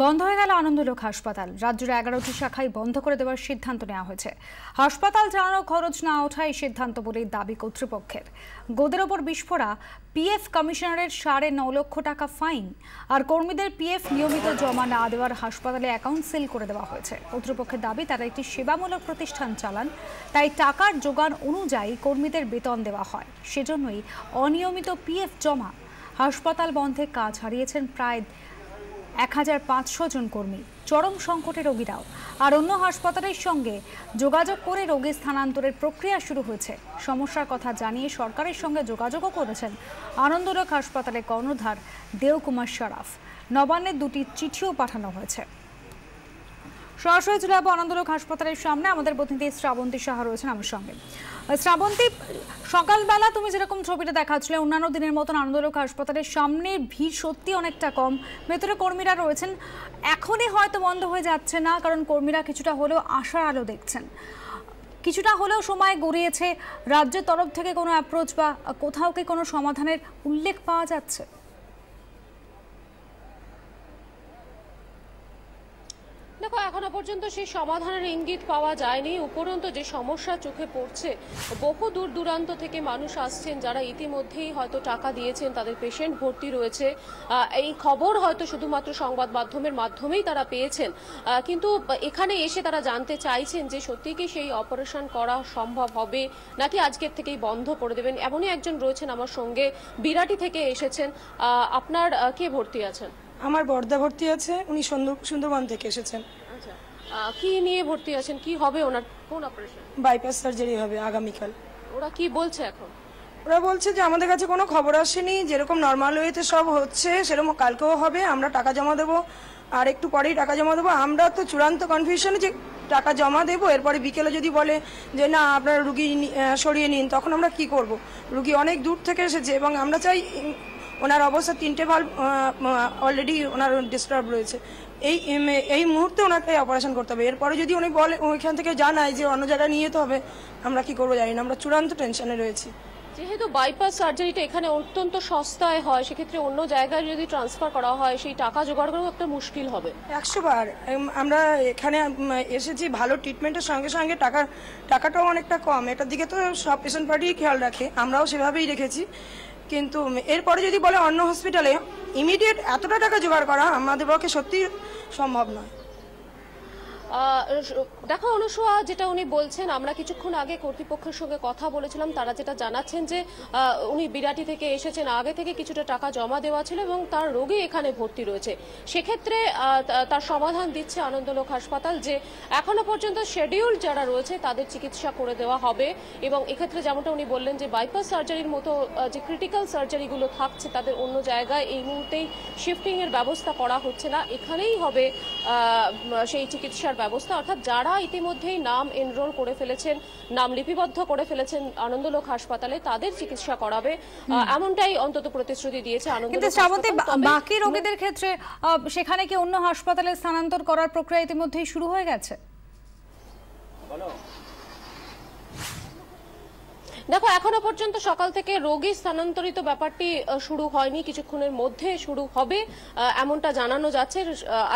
বন্ধ হয়ে গেল আনন্দলোক হাসপাতাল। রাজ্যের 11টি শাখায় বন্ধ করে দেওয়ার সিদ্ধান্ত নেওয়া হয়েছে। হাসপাতাল চালানোর খরচ না ওঠায় এই সিদ্ধান্ত বলেই দাবি কর্তৃপক্ষের। গোদের ওপর বিস্ফোরা, পিএফ কমিশনারের 9.5 লক্ষ টাকা ফাইন আর কর্মীদের পিএফ নিয়মিত জমা না দেওয়ার হাসপাতালে অ্যাকাউন্ট সিল করে দেওয়া হয়েছে। কর্তৃপক্ষের দাবি তারা একটি সেবামূলক প্রতিষ্ঠান চালান, তাই টাকার যোগান অনুযায়ী কর্মীদের বেতন দেওয়া হয়। সেজন্যই অনিয়মিত পিএফ জমা। হাসপাতাল বন্ধে কাজ হারিয়েছেন প্রায় 1500 জন কর্মী। চরম সংকটে রোগীরাও। আর অন্য হাসপাতালের সঙ্গে যোগাযোগ করে রোগী স্থানান্তরের প্রক্রিয়া শুরু হয়েছে। সমস্যার কথা জানিয়ে সরকারের সঙ্গে যোগাযোগও করেছেন আনন্দলোক হাসপাতালের কর্ণধার দেওকুমার সরাফ। নবান্নের 2টি চিঠিও পাঠানো হয়েছে। সরাসরি চলে যাবো আনন্দলোক হাসপাতালের সামনে। আমাদের প্রতিনিধি শ্রাবন্তী সাহা রয়েছেন আমার সঙ্গে। শ্রাবন্তী, সকালবেলা তুমি যেরকম ছবিটা দেখাচ্ছিলে, অন্যান্য দিনের মতন আনন্দলোক হাসপাতালের সামনে ভিড় সত্যি অনেকটা কম। ভেতরে কর্মীরা রয়েছেন। এখনই হয়তো বন্ধ হয়ে যাচ্ছে না, কারণ কর্মীরা কিছুটা হলেও আশার আলো দেখছেন। কিছুটা হলেও সময় গড়িয়েছে। রাজ্যের তরফ থেকে কোনো অ্যাপ্রোচ বা কোথাও কি কোনো সমাধানের উল্লেখ পাওয়া যাচ্ছে? দেখো, এখনো পর্যন্ত সেই সমাধানের ইঙ্গিত পাওয়া যায়নি। উপরন্তু যে সমস্যা চোখে পড়ছে, বহু দূর দূরান্ত থেকে মানুষ আসছেন যারা ইতিমধ্যেই হয়তো টাকা দিয়েছেন, তাদের পেশেন্ট ভর্তি রয়েছে। এই খবর হয়তো শুধুমাত্র সংবাদ মাধ্যমের মাধ্যমেই তারা পেয়েছেন, কিন্তু এখানে এসে তারা জানতে চাইছেন যে সত্যি কি সেই অপারেশন করা সম্ভব হবে নাকি আজকের থেকেই বন্ধ করে দেবেন। এমনই একজন রয়েছেন আমার সঙ্গে, বিরাটি থেকে এসেছেন। আপনার কে ভর্তি আছেন? আমার বর্দা ভর্তি আছে, উনি সুন্দরবন থেকে এসেছেন। আচ্ছা, কি নিয়ে ভর্তি আছেন? কি হবে ওনার? কোন অপারেশন? বাইপাস সার্জারি হবে আগামীকাল। ওরা কি বলছে এখন? ওরা বলছে যে আমাদের কাছে কোনো খবর আসেনি, যেরকম নর্মাল ওয়েতে সব হচ্ছে সেরকম কালকেও হবে, আমরা টাকা জমা দেবো, আর একটু পরেই টাকা জমা দেবো। আমরা তো চূড়ান্ত কনফিউশনে যে টাকা জমা দেবো, এরপরে বিকেলে যদি বলে যে না আপনারা রুগী সরিয়ে নিন, তখন আমরা কি করব? রুগী অনেক দূর থেকে এসেছে এবং আমরা চাই, ওনার অবস্থা 3টে ভালভ অলরেডি ওনার ডিস্টার্ব রয়েছে। এই মুহূর্তে ওনাকে অপারেশন করতে হবে। এরপরে যদি উনি বলে ওইখান থেকে জানায় যে অন্য জায়গায় নিয়ে যেতে হবে, আমরা কি করবো জানি না। আমরা চূড়ান্ত টেনশনে রয়েছি। যেহেতু বাইপাস সার্জারিটা এখানে অত্যন্ত সস্তায় হয়, সেক্ষেত্রে অন্য জায়গায় যদি ট্রান্সফার করা হয় সেই টাকা জোগাড় করাও একটা মুশকিল হবে। 100 বার আমরা এখানে এসেছি ভালো ট্রিটমেন্টের সঙ্গে সঙ্গে টাকাটাও অনেকটা কম। এটার দিকে তো সব পেশেন্ট পার্টি খেয়াল রাখে, আমরাও সেভাবেই রেখেছি। কিন্তু এরপরে যদি বলে অন্য হসপিটালে ইমিডিয়েট এতটা টাকা জোগাড় করা আমাদের পক্ষে সত্যি সম্ভব নয়। দেখো অনুসূয়া, যেটা উনি বলছেন, আমরা কিছুক্ষণ আগে কর্তৃপক্ষের সঙ্গে কথা বলেছিলাম, তারা যেটা জানাচ্ছেন যে উনি বিরাটি থেকে এসেছেন, আগে থেকে কিছুটা টাকা জমা দেওয়া ছিল এবং তার রোগী এখানে ভর্তি রয়েছে। সেক্ষেত্রে তার সমাধান দিচ্ছে আনন্দলোক হাসপাতাল যে এখনো পর্যন্ত শিডিউল যারা রয়েছে তাদের চিকিৎসা করে দেওয়া হবে। এবং এক্ষেত্রে যেমনটা উনি বললেন যে বাইপাস সার্জারির মতো যে ক্রিটিক্যাল সার্জারিগুলো থাকছে তাদের অন্য জায়গায় এই মুহূর্তেই শিফটিং এর ব্যবস্থা করা হচ্ছে না, এখানেই হবে সেই চিকিৎসার ব্যবস্থা। অর্থাৎ যারা ইতিমধ্যেই নাম এনরোল করে ফেলেছেন, নাম লিপিবদ্ধ করে ফেলেছেন আনন্দলোক হাসপাতালে, তাদের চিকিৎসা করাবে, এমনটাই অন্তত প্রতিশ্রুতি দিয়েছে আনন্দলোক হাসপাতাল। বাকি রোগীদের ক্ষেত্রে সেখানে কি অন্য হাসপাতালে স্থানান্তর করার প্রক্রিয়া ইতিমধ্যেই শুরু হয়ে গেছে? দেখো, এখনো পর্যন্ত সকাল থেকে রোগী স্থানান্তরিত ব্যাপারটি শুরু হয়নি, কিছুক্ষণের মধ্যে শুরু হবে এমনটা জানানো যাচ্ছে।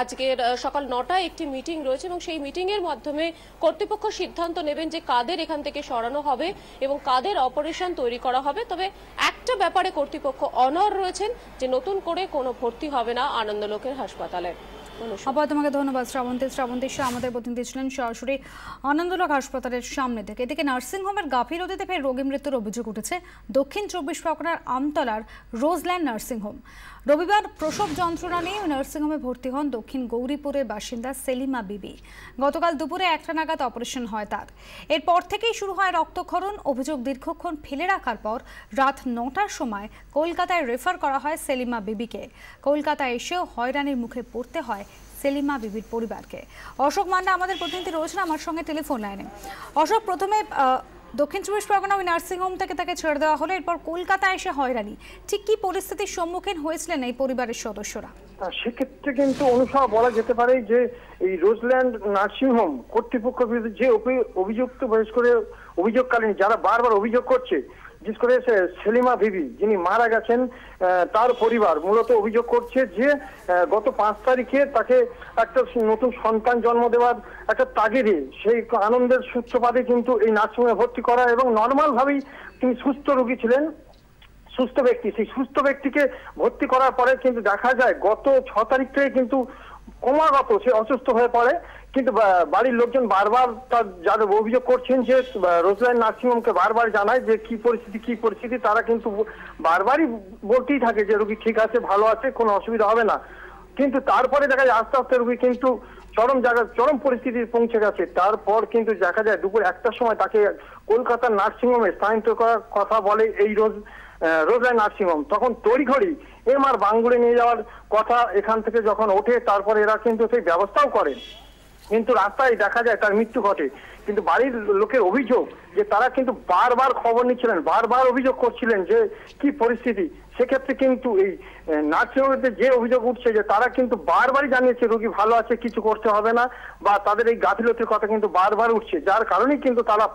আজকের সকাল 9টায় একটি মিটিং রয়েছে এবং সেই মিটিং এর মাধ্যমে কর্তৃপক্ষ সিদ্ধান্ত নেবেন যে কাদের এখান থেকে সরানো হবে এবং কাদের অপারেশন তৈরি করা হবে। তবে একটা ব্যাপারে কর্তৃপক্ষ অনড় রয়েছেন যে নতুন করে কোনো ভর্তি হবে না আনন্দলোকের হাসপাতালে। তোমাকে ধন্যবাদ শ্রাবন্তী শাহ আমাদের প্রতিনিধি ছিলেন সরাসরি আনন্দলোক হাসপাতালের সামনে থেকে। এদিকে নার্সিংহোমের গাফিলতিতে ফের রোগী মৃত্যুর অভিযোগ উঠেছে দক্ষিণ 24 পরগনার আমতলার রোজল্যান্ড নার্সিংহোম। রবিবার প্রসব যন্ত্রণা নিয়ে নার্সিংহোমে ভর্তি হন দক্ষিণ গৌরীপুরের বাসিন্দা সেলিমা বিবি। গতকাল দুপুরে 1টা নাগাদ অপারেশন হয় তার। এরপর থেকেই শুরু হয় রক্তক্ষরণ। অভিযোগ দীর্ঘক্ষণ ফেলে রাখার পর রাত 9টার সময় কলকাতায় রেফার করা হয় সেলিমা বিবিকে। কলকাতায় এসেও হয়রানির মুখে পড়তে হয় সেলিমা বিবির পরিবারকে। অশোক মান্না আমাদের প্রতিনিধি রয়েছেন আমার সঙ্গে টেলিফোন লাইনে। অশোক, প্রথমে দক্ষিণ 24 পরগনা ওই নার্সিংহোম থেকে তাকে ছেড়ে দেওয়া হলো, এরপর কলকাতায় এসে হয়রানি, ঠিক কি পরিস্থিতির সম্মুখীন হয়েছিলেন এই পরিবারের সদস্যরা? সেক্ষেত্রে কিন্তু অনুসভা বলা যেতে পারে যে এই রোজল্যান্ড নার্সিংহোম কর্তৃপক্ষের বিরুদ্ধে যে অভিযুক্ত বিশেষ করে অভিযোগকালীন যারা বারবার অভিযোগ করছে বিশেষ করে সেলিমা বিবি যিনি মারা গেছেন, তার পরিবার মূলত অভিযোগ করছে যে গত 5 তারিখে তাকে একটা নতুন সন্তান জন্ম দেওয়ার একটা তাগিদে সেই আনন্দের সূত্রপাতে কিন্তু এই নার্সিংহোমে ভর্তি করা, এবং নর্মাল ভাবেই তিনি সুস্থ রোগী ছিলেন, সুস্থ ব্যক্তি। সেই সুস্থ ব্যক্তিকে ভর্তি করার পরে কিন্তু দেখা যায় গত 6 তারিখ থেকে কিন্তু ক্রমাগত সে অসুস্থ হয়ে পড়ে। কিন্তু বাড়ির লোকজন বারবার তার যাদের অভিযোগ করছেন যে রোজলাইন নার্সিংহোমকে বারবার জানায় যে কি পরিস্থিতি, তারা কিন্তু বারবারই বলতেই থাকে যে রোগী ঠিক আছে, ভালো আছে, কোনো অসুবিধা হবে না। কিন্তু তারপরে দেখা যায় আস্তে আস্তে রোগী কিন্তু চরম পরিস্থিতি পৌঁছে গেছে। তারপর কিন্তু দেখা যায় দুপুর 1টার সময় তাকে কলকাতার নার্সিংহোমে স্থানান্তর করার কথা বলে এই রোজলাইন নার্সিংহোম। তখন তড়িঘড়ি MR বাঙ্গুরে নিয়ে যাওয়ার কথা এখান থেকে যখন ওঠে, তারপরে এরা কিন্তু সেই ব্যবস্থাও করে, কিন্তু রাস্তায় দেখা যায় তার মৃত্যু ঘটে। কিন্তু বাড়ির লোকের অভিযোগ যে তারা কিন্তু বারবার খবর নিচ্ছিলেন, বারবার অভিযোগ করছিলেন যে কি পরিস্থিতি। সেক্ষেত্রে কিন্তু এই নার্সিংহোমে যে অভিযোগ উঠছে যে তারা কিন্তু বারবারই জানিয়েছে রোগী ভালো আছে, কিছু করতে হবে না, বা তাদের এই গাফিলতির কথা কিন্তু বারবার উঠছে, যার কারণেই কিন্তু তারা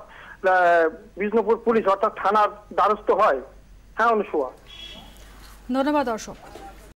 বিষ্ণুপুর পুলিশ অর্থাৎ থানার দ্বারস্থ হয়। হ্যাঁ অনুসুয়া, ধন্যবাদ দর্শক।